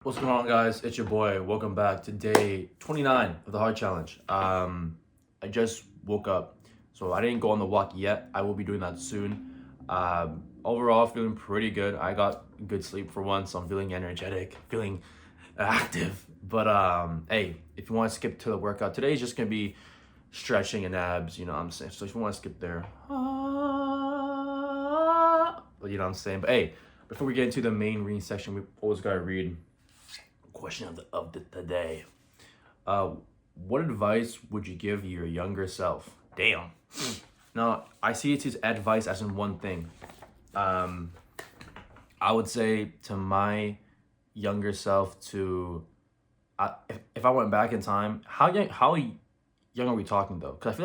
What's going on, guys? It's your boy. Welcome back to day 29 of the Heart Challenge. I just woke up, so I didn't go on the walk yet. I will be doing that soon. Overall, feeling pretty good. I got good sleep for once, so I'm feeling energetic, feeling active. But hey, if you want to skip to the workout, today is just gonna be stretching and abs. You know what I'm saying? So if you want to skip there, but you know what I'm saying. But hey, before we get into the main reading section, we always gotta read question of the day. Uh, what advice would you give your younger self? Damn. Now, I see it as advice as in one thing. I would say to my younger self to, if I went back in time, how young are we talking though? Because I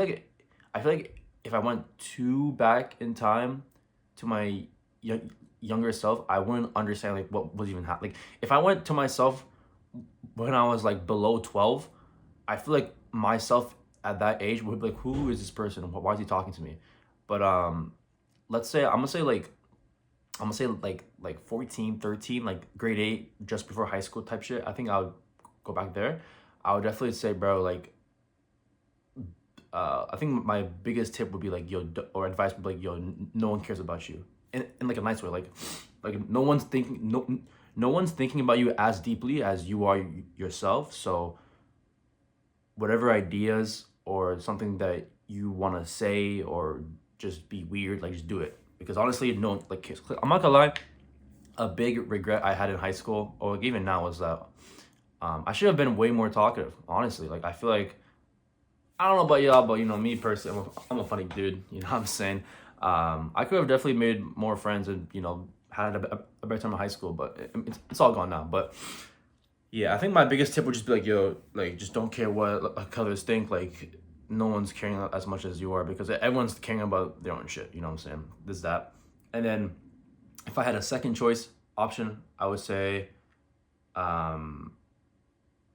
feel like if I went too back in time to my younger self, I wouldn't understand like what was even happening. Like if I went to myself when I was like below 12, I feel like myself at that age would be like, who is this person? Why is he talking to me? But let's say I'm gonna say like 14, 13, like grade 8, just before high school type shit. I think I would go back there. I would definitely say, bro, like I think my biggest tip would be like, yo, or advice would be like, yo, no one cares about you, in like a nice way, like no one's thinking about you as deeply as you are yourself. So whatever ideas or something that you want to say or just be weird, like just do it, because honestly, no, like I'm not gonna lie, a big regret I had in high school or like even now was that I should have been way more talkative. Honestly, like I feel like I don't know about y'all, but you know me personally, I'm a funny dude. You know what I'm saying? I could have definitely made more friends and had a better time in high school, but it's all gone now. But yeah, I think my biggest tip would just be like, yo, like just don't care what like others think. Like no one's caring as much as you are, because everyone's caring about their own shit. You know what I'm saying? There's that. And then if I had a second choice option, I would say,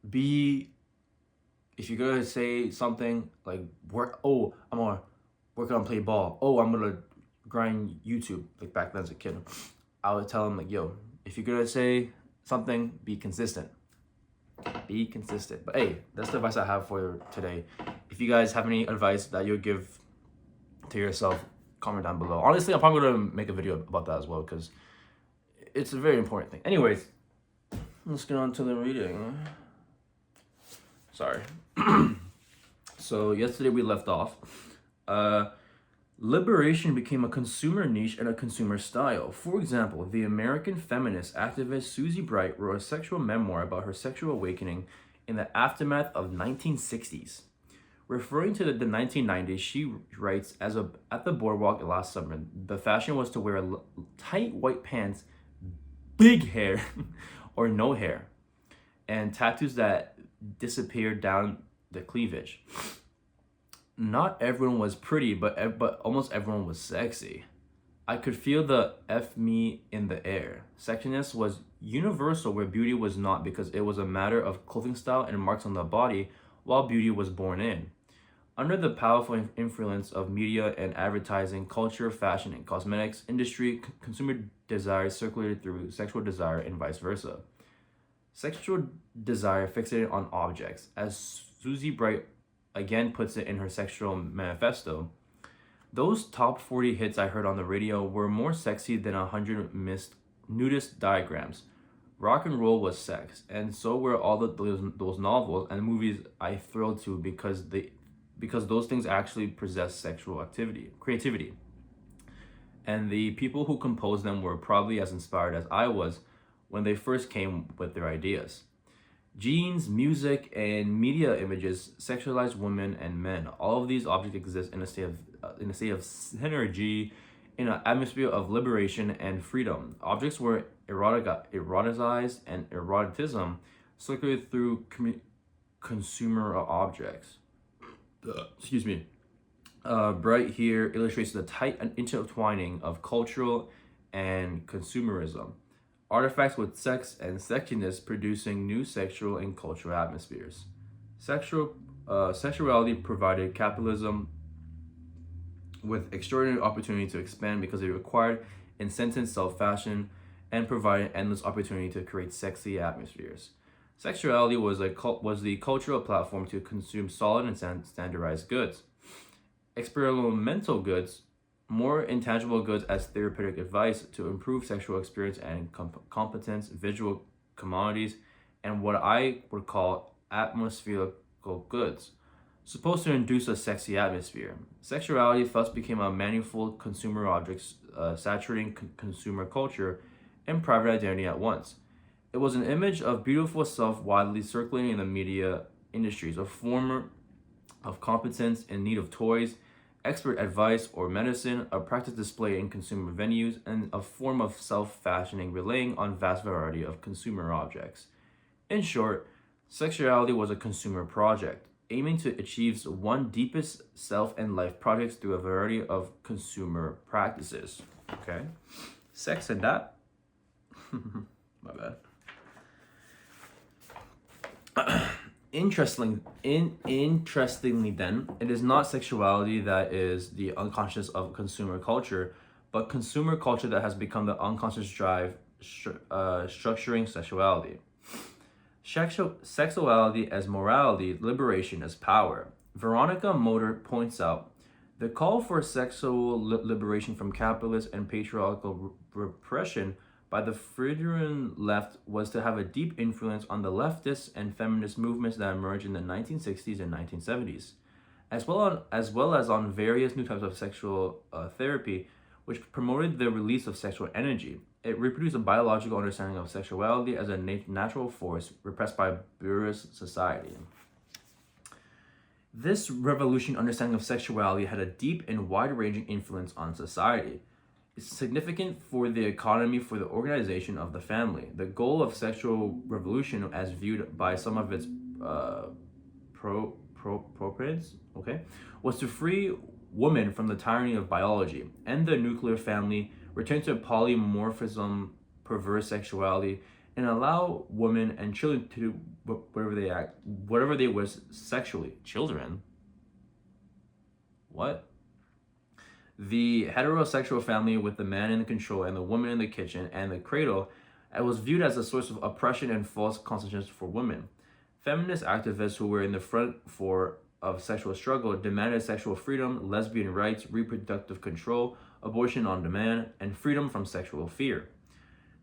be if you're gonna say something like work. Oh, I'm gonna work on play ball. Oh, I'm gonna grind YouTube. Like back then as a kid, I would tell him like, yo, if you're gonna say something, be consistent. Be consistent. But hey, that's the advice I have for today. If you guys have any advice that you'll give to yourself, comment down below. Honestly, I'm probably gonna make a video about that as well, because it's a very important thing. Anyways, let's get on to the reading. Sorry. So yesterday we left off. Liberation became a consumer niche and a consumer style. For example, the American feminist activist Susie Bright wrote a sexual memoir about her sexual awakening in the aftermath of 1960s. Referring to the 1990s, she writes, at the boardwalk last summer, the fashion was to wear tight white pants, big hair, or no hair, and tattoos that disappeared down the cleavage. Not everyone was pretty, but almost everyone was sexy. I could feel the F me in the air. Sexiness was universal where beauty was not, because it was a matter of clothing style and marks on the body, while beauty was born in. Under the powerful influence of media and advertising, culture, fashion, and cosmetics industry, consumer desires circulated through sexual desire and vice versa. Sexual desire fixated on objects, as Susie Bright again puts it in her sexual manifesto. Those top 40 hits I heard on the radio were more sexy than 100 missed nudist diagrams. Rock and roll was sex, and so were all those novels and movies I thrilled to, because those things actually possess sexual creativity. And the people who composed them were probably as inspired as I was when they first came with their ideas. Genes, music, and media images sexualize women and men. All of these objects exist in a state of synergy, in an atmosphere of liberation and freedom. Objects were eroticized, and eroticism circulated through consumer objects. Excuse me. Bright here illustrates the tight intertwining of cultural and consumerism. Artifacts with sex and sexiness producing new sexual and cultural atmospheres. Sexuality provided capitalism with extraordinary opportunity to expand, because it required incessant self-fashion and provided endless opportunity to create sexy atmospheres. Sexuality was the cultural platform to consume solid and standardized goods. Experimental goods, more intangible goods as therapeutic advice to improve sexual experience and competence, visual commodities, and what I would call atmospherical goods, supposed to induce a sexy atmosphere. Sexuality thus became a manifold consumer object, saturating consumer culture and private identity at once. It was an image of beautiful self widely circulating in the media industries, a form of competence in need of toys, expert advice or medicine, a practice displayed in consumer venues, and a form of self-fashioning relying on vast variety of consumer objects. In short, sexuality was a consumer project, aiming to achieve one deepest self and life projects through a variety of consumer practices. Okay? Sex and that? My bad. Interestingly, then, it is not sexuality that is the unconscious of consumer culture, but consumer culture that has become the unconscious drive structuring sexuality. Sexuality as morality, liberation as power. Veronica Motor points out the call for sexual liberation from capitalist and patriarchal repression by the Freudian left was to have a deep influence on the leftist and feminist movements that emerged in the 1960s and 1970s, as well as on various new types of sexual therapy, which promoted the release of sexual energy. It reproduced a biological understanding of sexuality as a natural force repressed by Burrus society. This revolution understanding of sexuality had a deep and wide-ranging influence on society. It's significant for the economy, for the organization of the family. The goal of sexual revolution, as viewed by some of its proponents, was to free women from the tyranny of biology, end the nuclear family, return to polymorphism, perverse sexuality, and allow women and children to do whatever they wish sexually. Children? What? The heterosexual family with the man in control and the woman in the kitchen and the cradle was viewed as a source of oppression and false consciousness for women. Feminist activists who were in the front of sexual struggle demanded sexual freedom, lesbian rights, reproductive control, abortion on demand, and freedom from sexual fear.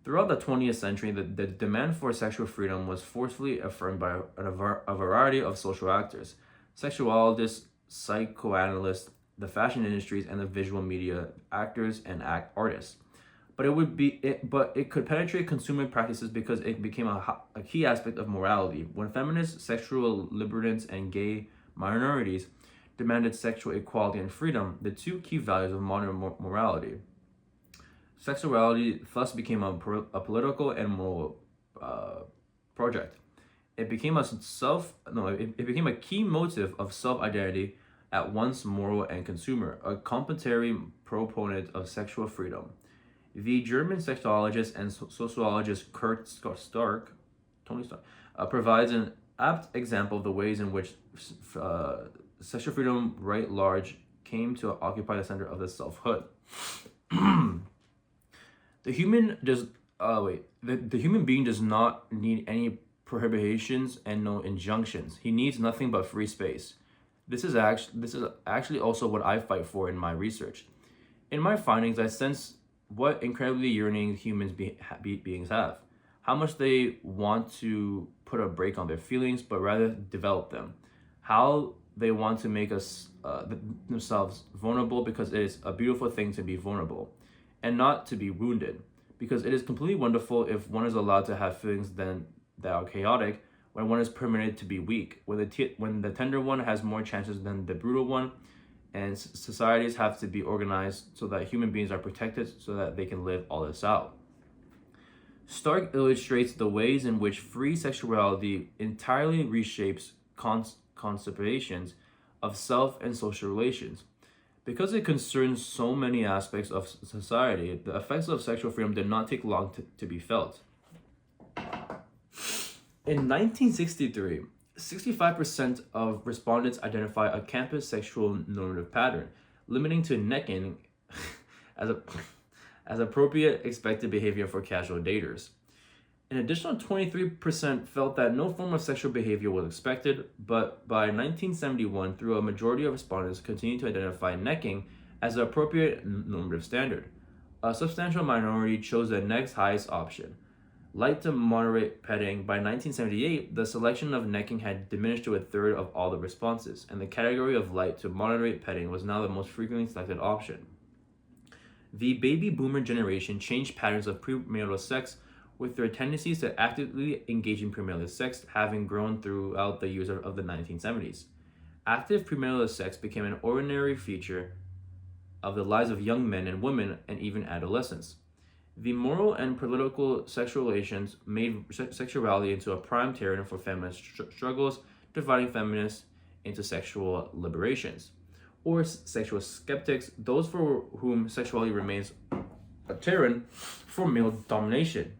Throughout the 20th century, the demand for sexual freedom was forcefully affirmed by a variety of social actors, sexuologists, psychoanalysts, the fashion industries, and the visual media actors and artists. But it could penetrate consumer practices because it became a key aspect of morality. When feminists, sexual libertines, and gay minorities demanded sexual equality and freedom, the two key values of modern morality. Sexuality thus became a political and moral project. It became it became a key motive of self-identity, at once moral and consumer, a complementary proponent of sexual freedom. The German sexologist and sociologist Tony Stark, provides an apt example of the ways in which sexual freedom, right large, came to occupy the center of the selfhood. The human being does not need any prohibitions and no injunctions. He needs nothing but free space. This is actually also what I fight for in my research. In my findings, I sense what incredibly yearning beings have, how much they want to put a brake on their feelings, but rather develop them, how they want to make themselves vulnerable, because it is a beautiful thing to be vulnerable, and not to be wounded, because it is completely wonderful if one is allowed to have feelings that are chaotic, when one is permitted to be weak, when the tender one has more chances than the brutal one, and societies have to be organized so that human beings are protected so that they can live all this out. Stark illustrates the ways in which free sexuality entirely reshapes conceptions of self and social relations. Because it concerns so many aspects of society, the effects of sexual freedom did not take long to be felt. In 1963, 65% of respondents identify a campus sexual normative pattern, limiting to necking as as appropriate expected behavior for casual daters. An additional 23% felt that no form of sexual behavior was expected, but by 1971, through a majority of respondents continued to identify necking as the appropriate normative standard. A substantial minority chose the next highest option, light to moderate petting. By 1978, the selection of necking had diminished to a third of all the responses, and the category of light to moderate petting was now the most frequently selected option. The baby boomer generation changed patterns of premarital sex, with their tendencies to actively engage in premarital sex having grown throughout the years of the 1970s. Active premarital sex became an ordinary feature of the lives of young men and women and even adolescents. The moral and political sexual relations made sexuality into a prime terrain for feminist struggles, dividing feminists into sexual liberations, or sexual skeptics, those for whom sexuality remains a terrain for male domination.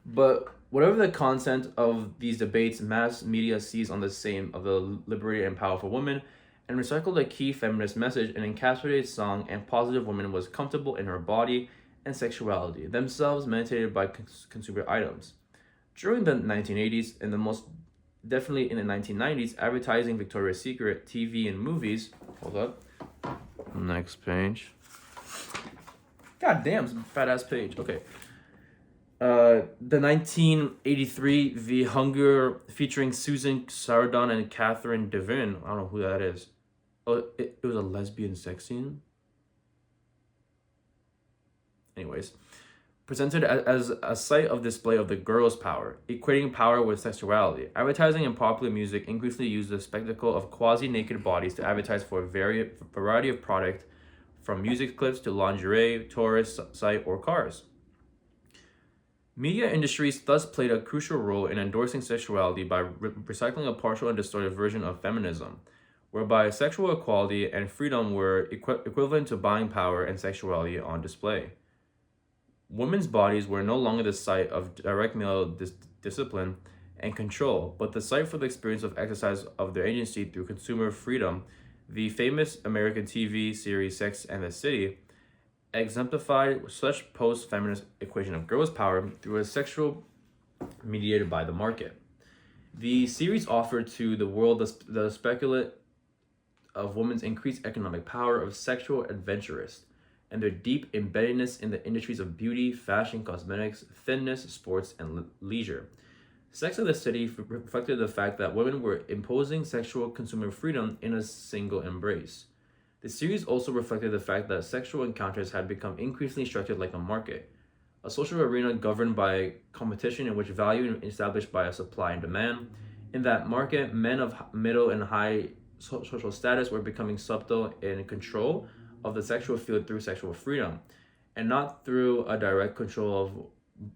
But whatever the content of these debates, mass media seized on the same of the liberated and powerful woman and recycled a key feminist message. An encapsulated song and positive woman was comfortable in her body and sexuality, themselves meditated by consumer items. During the 1980s and the most definitely in the 1990s, advertising Victoria's Secret, TV, and movies. Hold up. Next page. God damn, some fat ass page. Okay. The 1983 The Hunger featuring Susan Sarandon and Catherine Devine. I don't know who that is. Oh, it was a lesbian sex scene. Anyways, presented as a site of display of the girl's power, equating power with sexuality. Advertising and popular music increasingly use the spectacle of quasi-naked bodies to advertise for a variety of product, from music clips to lingerie, tourist site, or cars. Media industries thus played a crucial role in endorsing sexuality by recycling a partial and distorted version of feminism, whereby sexual equality and freedom were equivalent to buying power and sexuality on display. Women's bodies were no longer the site of direct male discipline and control, but the site for the experience of exercise of their agency through consumer freedom. The famous American TV series Sex and the City exemplified such post-feminist equation of girls' power through a sexual mediated by the market. The series offered to the world the speculate of women's increased economic power of sexual adventurers and their deep embeddedness in the industries of beauty, fashion, cosmetics, fitness, sports, and leisure. Sex and the City reflected the fact that women were imposing sexual consumer freedom in a single embrace. The series also reflected the fact that sexual encounters had become increasingly structured like a market, a social arena governed by competition in which value is established by a supply and demand. In that market, men of middle and high social status were becoming subtle in control of the sexual field through sexual freedom, and not through a direct control of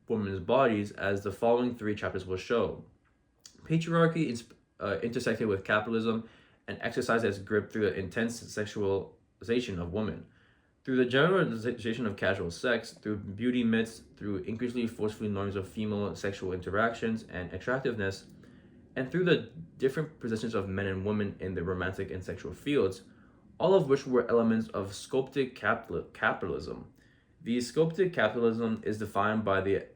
women's bodies, as the following 3 chapters will show. Patriarchy intersected with capitalism and exercised its grip through the intense sexualization of women, through the generalization of casual sex, through beauty myths, through increasingly forceful norms of female sexual interactions and attractiveness, and through the different positions of men and women in the romantic and sexual fields, all of which were elements of sculpted capitalism. The sculpted capitalism is defined by the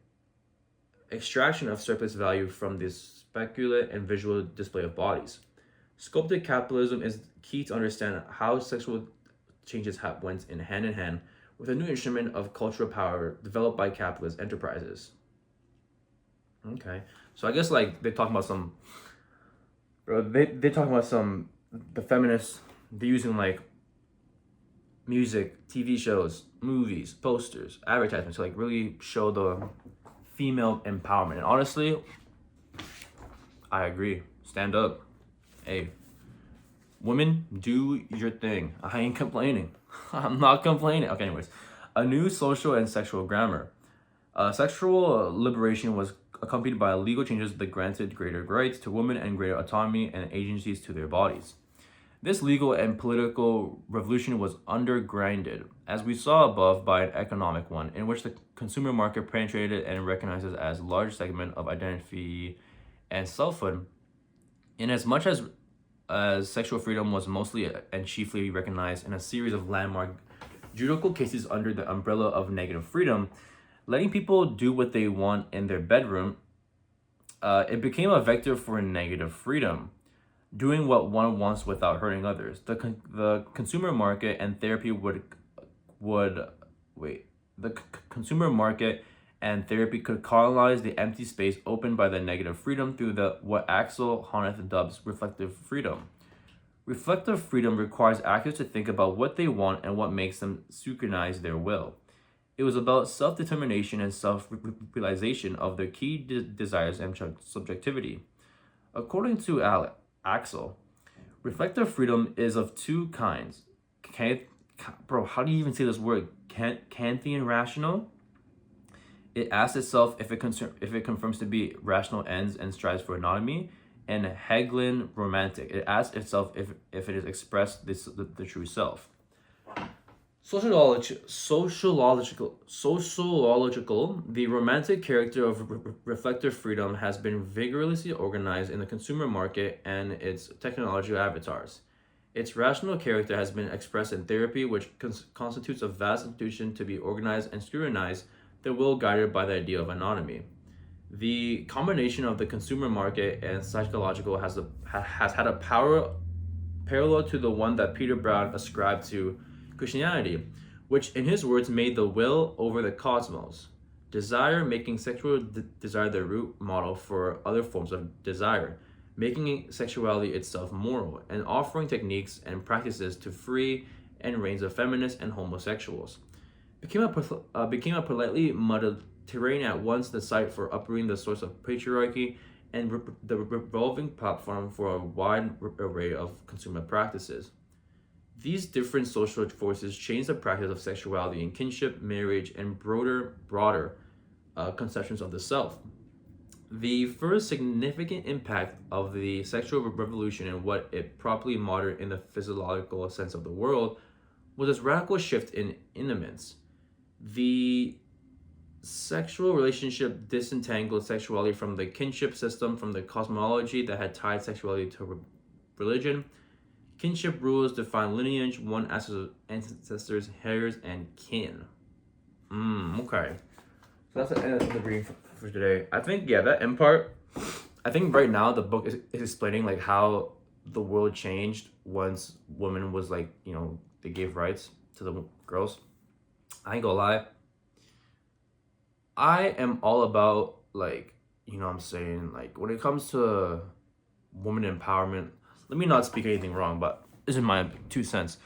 extraction of surplus value from the speculate and visual display of bodies. Sculpted capitalism is key to understand how sexual changes went in hand with a new instrument of cultural power developed by capitalist enterprises. Okay, so I guess like they're talking about some, the feminists, they're using like music, TV shows, movies, posters, advertisements to like really show the female empowerment. And honestly, I agree. Stand up. Hey, women, do your thing. I ain't complaining. I'm not complaining. Okay, anyways. A new social and sexual grammar. Sexual liberation was accompanied by legal changes that granted greater rights to women and greater autonomy and agencies to their bodies. This legal and political revolution was undergirded, as we saw above, by an economic one, in which the consumer market penetrated and recognizes as a large segment of identity and selfhood, inasmuch as as sexual freedom was mostly and chiefly recognized in a series of landmark judicial cases under the umbrella of negative freedom, letting people do what they want in their bedroom, it became a vector for negative freedom, doing what one wants without hurting others. The consumer market and therapy would wait. The consumer market and therapy could colonize the empty space opened by the negative freedom through the what Axel Honneth dubs reflective freedom. Reflective freedom requires actors to think about what they want and what makes them synchronize their will. It was about self-determination and self-realization of their key desires and subjectivity. According to Axel, reflective freedom is of two kinds. Bro, how do you even say this word? Kantian rational. It asks itself if it confirms to be rational ends and strives for autonomy, and Hegelian romantic. It asks itself if it is expressed the true self. Sociological, the romantic character of reflective freedom has been vigorously organized in the consumer market and its technological avatars. Its rational character has been expressed in therapy, which constitutes a vast institution to be organized and scrutinized, the will guided by the idea of autonomy. The combination of the consumer market and psychological has had a power parallel to the one that Peter Brown ascribed to Christianity, which in his words made the will over the cosmos. Desire, making sexual desire the root model for other forms of desire, making sexuality itself moral, and offering techniques and practices to free and range of feminists and homosexuals. Became a politely muddled terrain at once the site for uprooting the source of patriarchy and the revolving platform for a wide array of consumer practices. These different social forces change the practice of sexuality and kinship, marriage, and broader conceptions of the self. The first significant impact of the sexual revolution and what it properly modeled in the physiological sense of the world was this radical shift in intimates. The sexual relationship disentangled sexuality from the kinship system, from the cosmology that had tied sexuality to religion. Kinship rules define lineage, one ancestors, heirs, and kin. Okay. So that's the end of the reading for today. I think, that end part, I think right now the book is explaining like how the world changed once women was like, they gave rights to the girls. I ain't gonna lie. I am all about like, what I'm saying, like when it comes to woman empowerment, let me not speak anything wrong, but this is my 2 cents.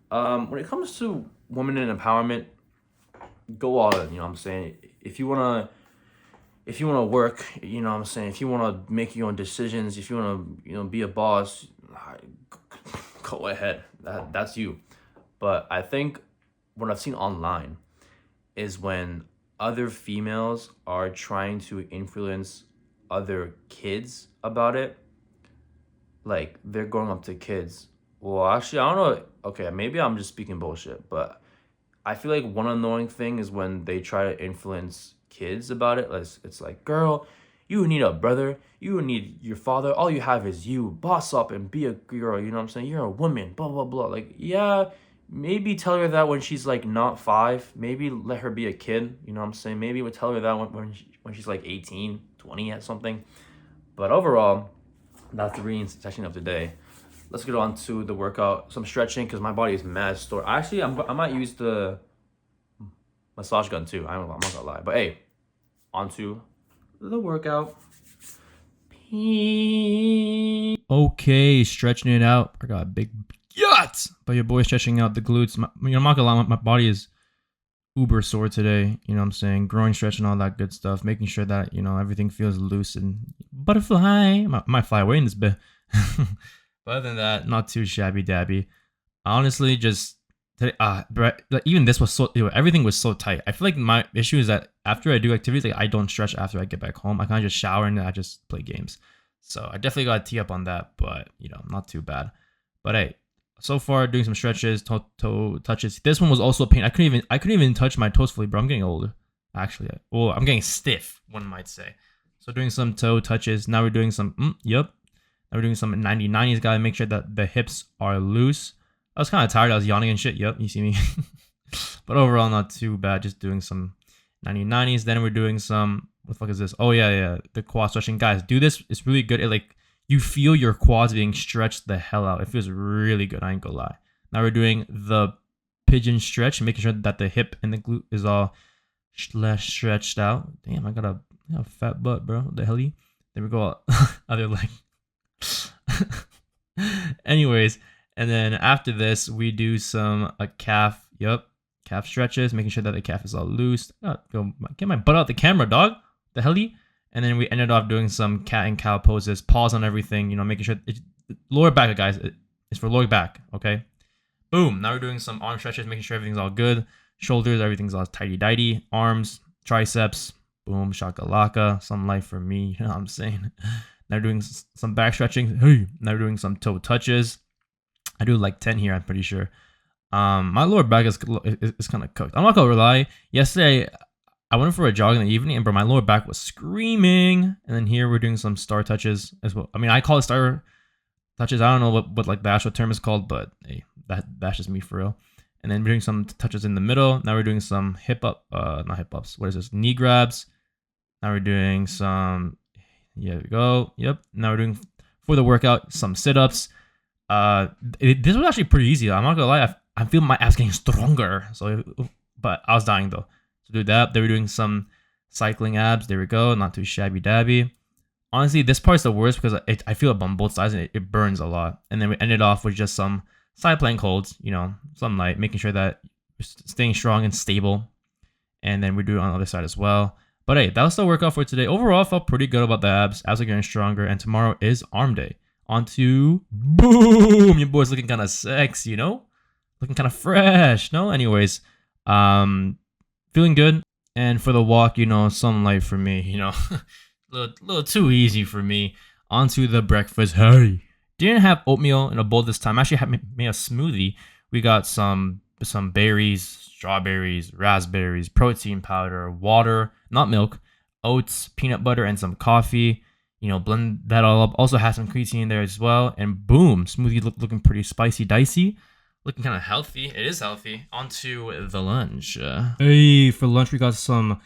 When it comes to women and empowerment, go all in, what I'm saying. If you wanna work, what I'm saying, if you wanna make your own decisions, if you wanna, be a boss, go ahead. That's you. But I think what I've seen online is when other females are trying to influence other kids about it, like they're going up to kids. Well, actually, I don't know. Okay, maybe I'm just speaking bullshit, but I feel like one annoying thing is when they try to influence kids about it. It's like, girl, you need a brother. You need your father. All you have is you. Boss up and be a girl. You know what I'm saying? You're a woman. Blah, blah, blah. Like, yeah, maybe tell her that when she's like not 5. Maybe let her be a kid. You know what I'm saying? Maybe we'll tell her that when she's like 18, 20 at something. But overall, that's the reading session of today. Let's get on to the workout. Some stretching because my body is mad sore. Actually, I might use the massage gun too. I'm not gonna lie. But hey, on to the workout. Okay, stretching it out. I got a big yachts, but your boy's stretching out the glutes. I'm not gonna lie, my body is uber sore today. You know what I'm saying? Growing, stretching, all that good stuff. Making sure that, everything feels loose and butterfly. Might fly away in this bit. But other than that, not too shabby dabby. Honestly, just today, even this was so, everything was so tight. I feel like my issue is that after I do activities, like I don't stretch after I get back home. I kind of just shower and I just play games. So I definitely got to tee up on that, but not too bad. But hey, so far doing some stretches, toe touches. This one was also a pain. I couldn't even touch my toes fully, bro. I'm getting old, actually. Well, I'm getting stiff, one might say. So doing some toe touches. Now we're doing some. Now Now we're doing some 90-90s, gotta make sure that the hips are loose. I was kind of tired, I was yawning and shit. Yep, you see me. But overall, not too bad. Just doing some 90-90s. Then we're doing some, what the fuck is this? Oh yeah, the quad stretching. Guys, do this. It's really good. It like, you feel your quads being stretched the hell out. It feels really good, I ain't gonna lie. Now we're doing the pigeon stretch, making sure that the hip and the glute is all stretched out. Damn, I got a fat butt, bro. What the hell? There we go. Other leg. Anyways, and then after this, we do some calf. Yep, calf stretches, making sure that the calf is all loose. Go get my butt out the camera, dog. The hell? And then we ended off doing some cat and cow poses, pause on everything. You know, making sure lower back, guys. It's for lower back. Okay. Boom. Now we're doing some arm stretches, making sure everything's all good. Shoulders, everything's all tighty-dighty. Arms, triceps. Boom, shakalaka. Some life for me. You know what I'm saying? Now we're doing some back stretching. Hey. Now we're doing some toe touches. I do like 10 here, I'm pretty sure. My lower back is kind of cooked. I'm not gonna lie. Yesterday, I went for a jog in the evening, and bro, my lower back was screaming. And then here we're doing some star touches as well. I mean, I call it star touches. I don't know what like the actual term is called, but hey, that's just me for real. And then we're doing some touches in the middle. Now we're doing some not hip ups. What is this? Knee grabs. Now we're doing some, here we go. Yep. Now we're doing, for the workout, some sit-ups. This was actually pretty easy. I'm not gonna lie. I feel my abs getting stronger. So, but I was dying though. To do that, they were doing some cycling abs. There we go. Not too shabby dabby. Honestly, this part's the worst because I feel it on both sides and it burns a lot. And then we ended off with just some side plank holds, you know, some light, making sure that we're staying strong and stable. And then we do it on the other side as well. But hey, that was the workout for today. Overall, I felt pretty good about the abs. Abs are getting stronger. And tomorrow is arm day. On to boom. Your boy's looking kind of sexy, you know? Looking kind of fresh, no? Anyways, feeling good. And for the walk, you know, some light for me, you know. little too easy for me. Onto the breakfast. Hey, didn't have oatmeal in a bowl this time. Actually, made a smoothie. We got some berries, strawberries, raspberries, protein powder, water, not milk, oats, peanut butter, and some coffee. You know, blend that all up. Also had some creatine in there as well. And boom, smoothie looking pretty spicy, dicey. Looking kind of healthy. It is healthy. Onto the lunch. Hey, for lunch we got some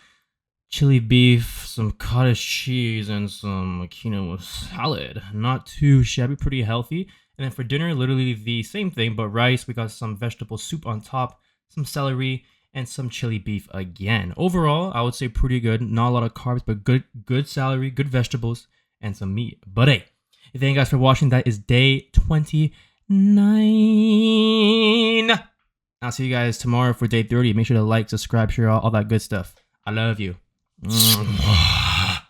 chili beef, some cottage cheese, and some quinoa salad. Not too shabby, pretty healthy. And then for dinner, literally the same thing, but rice. We got some vegetable soup on top, some celery, and some chili beef again. Overall, I would say pretty good. Not a lot of carbs, but good celery, good vegetables, and some meat. But hey, thank you guys for watching. That is day 29. I'll see you guys tomorrow for day 30. Make sure to like, subscribe, share all that good stuff. I love you.